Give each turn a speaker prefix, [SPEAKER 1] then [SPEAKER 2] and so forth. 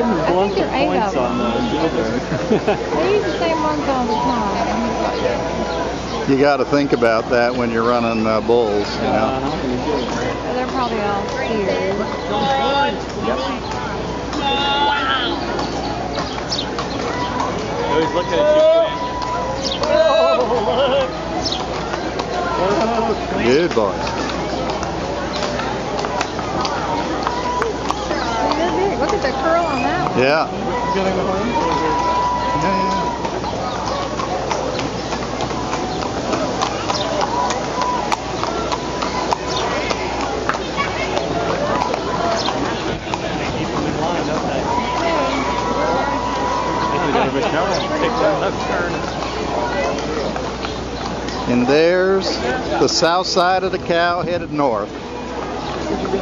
[SPEAKER 1] didn't
[SPEAKER 2] I
[SPEAKER 1] blunt
[SPEAKER 2] think
[SPEAKER 1] the
[SPEAKER 2] there are 8
[SPEAKER 1] points
[SPEAKER 2] of
[SPEAKER 1] on
[SPEAKER 2] them.
[SPEAKER 1] those either.
[SPEAKER 2] They use the same ones all the time.
[SPEAKER 3] You got to think about that when you're running bulls, you know.
[SPEAKER 2] So they're probably all steers.
[SPEAKER 1] Always look at you, Quinn.
[SPEAKER 3] Good boy.
[SPEAKER 2] They're big. Look at the curl on that one.
[SPEAKER 3] Yeah.
[SPEAKER 1] Getting the horns over.
[SPEAKER 3] Yeah.
[SPEAKER 1] Keep them in line, don't they? I think we got a big cow. Take that left turn.
[SPEAKER 3] And there's the south side of the cow headed north.